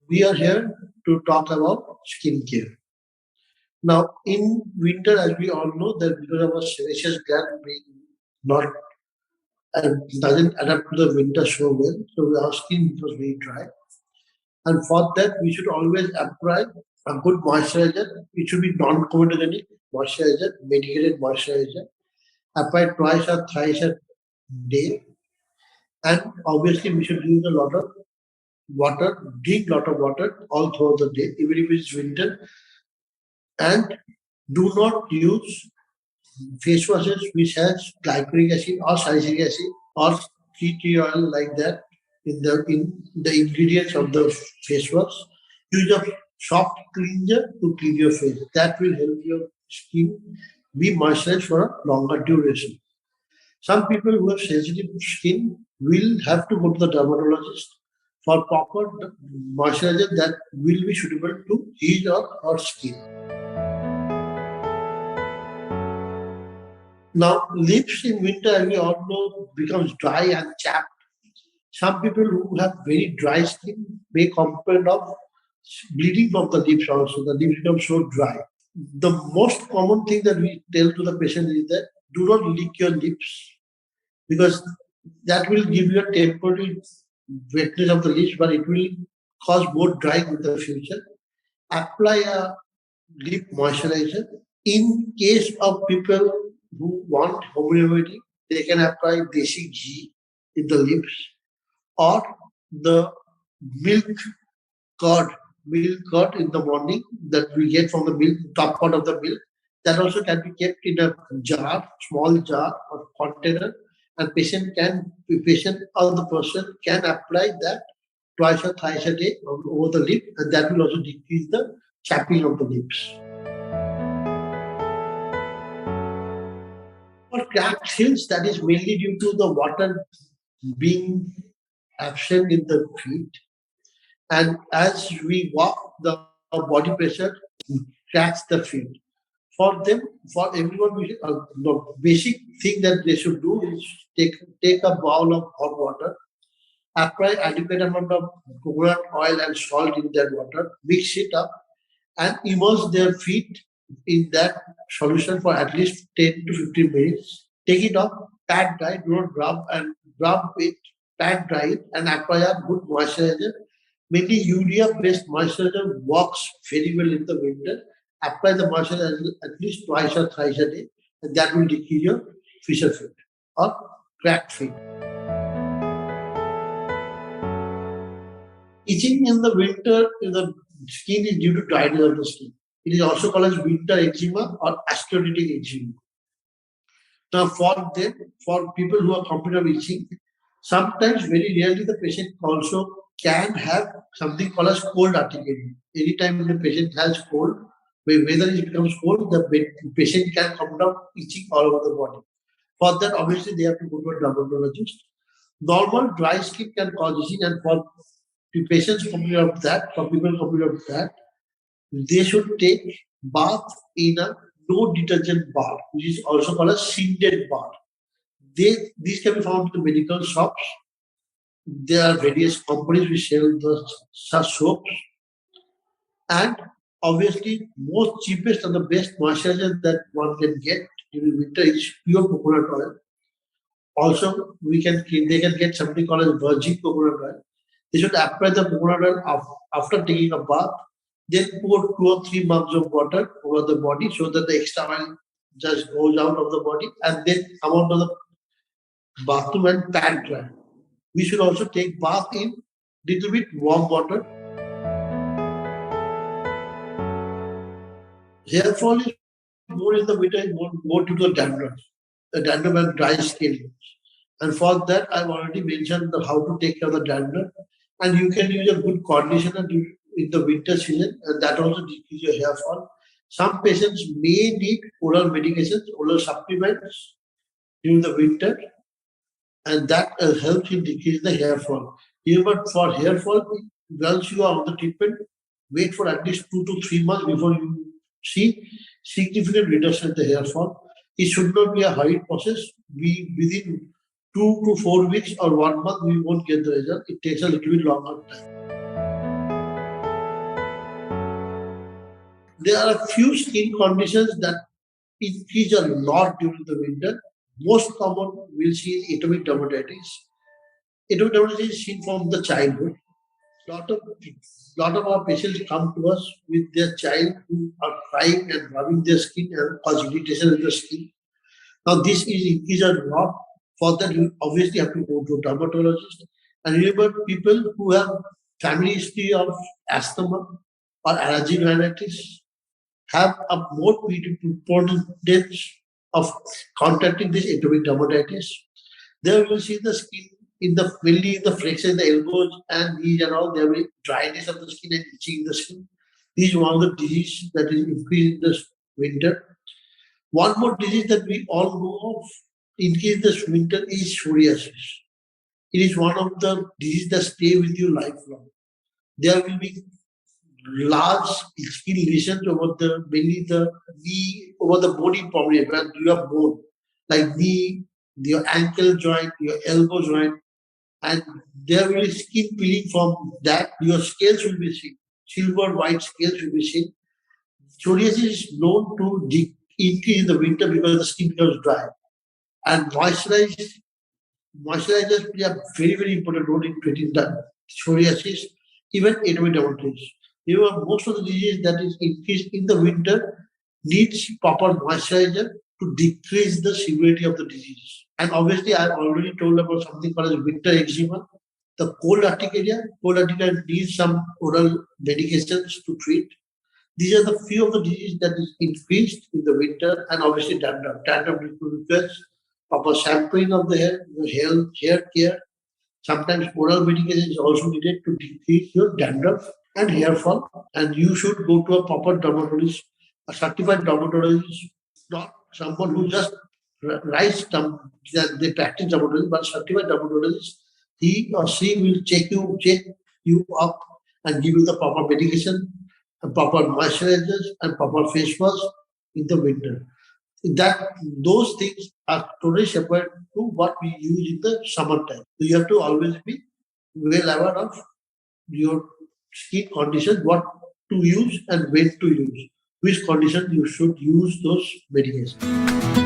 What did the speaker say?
we are here to talk about skincare. Now, in winter, as we all know, that because of our sebaceous gland being not doesn't adapt to the winter so well, so our skin becomes very dry. And for that, we should always apply a good moisturizer. It should be non-comedogenic moisturizer, medicated moisturizer, applied twice or thrice a day. And obviously, we should use a lot of water, drink lot of water all throughout the day, even if it's winter. And do not use face washes which has glycolic acid or salicylic acid or tea tree oil like that in the ingredients of the face wash. Use a soft cleanser to clean your face. That will help your skin be moisturized for a longer duration. Some people who have sensitive skin will have to go to the dermatologist for proper moisturizer that will be suitable to his or her skin. Now, lips in winter, as we all know, becomes dry and chapped. Some people who have very dry skin may complain of bleeding from the lips also. The lips become so dry. The most common thing that we tell to the patient is that do not lick your lips because that will give you a temporary wetness of the lips, but it will cause more drying in the future. Apply a lip moisturizer. In case of people who want homeopathy, they can apply desi ghee in the lips or the milk curd, milk curd in the morning that we get from the milk, top part of the milk. That also can be kept in a jar, small jar or container, and patient or the person can apply that twice or thrice a day over the lip, and that will also decrease the chapping of the lips. For cracked heels, that is mainly due to the water being absent in the feet. And as we walk, the body pressure cracks the feet. For them, for everyone, the basic thing that they should do is take a bowl of hot water, apply adequate amount of coconut oil and salt in that water, mix it up, and immerse their feet in that solution for at least 10 to 15 minutes. Take it off, pat dry, do not rub it, pat dry it, and apply a good moisturizer. Mainly urea-based moisturizer works very well in the winter. Apply the moisturizer at least twice or thrice a day, and that will decrease your fissure feet or cracked feet. Itching in the winter in the skin is due to dryness of the skin. It is also called as winter eczema or astiolytic eczema. Now, for people who are complained of itching, sometimes very rarely the patient also can have something called as cold urticaria. Anytime the patient has cold, when weather becomes cold, the patient can come down itching all over the body. For that, obviously, they have to go to a dermatologist. Normal dry skin can cause itching, and for the patients complain of that, for people complain of that, they should take bath in a no detergent bath, which is also called a scented bath. These can be found in the medical shops. There are various companies which sell such soaps, and obviously, most cheapest and the best moisturizer that one can get during winter is pure coconut oil. Also, they can get something called as virgin coconut oil. They should apply the coconut oil after taking a bath, then pour 2 or 3 mugs of water over the body so that the extra oil just goes out of the body, and then come out of the bathroom and pat dry. We should also take bath in little bit warm water. Hair fall is more in the winter, more due to the dandruff and dry skin. And for that, I've already mentioned how to take care of the dandruff. And you can use a good conditioner in the winter season, and that also decreases your hair fall. Some patients may need oral medications, oral supplements during the winter, and that helps in decrease the hair fall. But for hair fall, once you are on the treatment, wait for at least 2 to 3 months before you see significant reduction in the hair fall. It should not be a hurried process. Within 2 to 4 weeks or 1 month, we won't get the result. It takes a little bit longer time. There are a few skin conditions that increase a lot during the winter. Most common we'll see atopic dermatitis. Atopic dermatitis is seen from the childhood. Lot of our patients come to us with their child who are crying and rubbing their skin and cause irritation in the skin. Now this is increased a lot. For that, you obviously have to go to a dermatologist. And remember, people who have family history of asthma or allergic rhinitis have a more preponderance of contracting this atopic dermatitis. There we will see the skin in the mainly in the flexure in the elbows and knees and all. There will be dryness of the skin and itching in the skin. This is one of the diseases that is increased in this winter. One more disease that we all know of in case this winter is psoriasis. It is one of the diseases that stay with you lifelong. There will be large skin lesions over the mainly the knee over the body prominent where you have bone like knee, your ankle joint, your elbow joint, and there will be skin peeling from that. Your scales will be seen, silver white scales will be seen. Psoriasis is known to increase in the winter because the skin becomes dry. And moisturizers play a very important role in treating the psoriasis, even atopic dermatitis. You know, most of the disease that is increased in the winter needs proper moisturizer to decrease the severity of the disease. And obviously, I've already told about something called as winter eczema. The cold urticaria needs some oral medications to treat. These are the few of the diseases that is increased in the winter, and obviously dandruff. Dandruff requires proper shampooing of the hair, your hair care. Sometimes oral medication is also needed to decrease your dandruff and hair fall. And you should go to a proper dermatologist, a certified dermatologist, not someone who just writes that they practice dermatology, but certified dermatologist. He or she will check you up and give you the proper medication and proper moisturizers and proper face wash in the winter. That those things are totally separate to what we use in the summertime. So you have to always be well aware of your skin condition, what to use and when to use, which condition you should use those medications.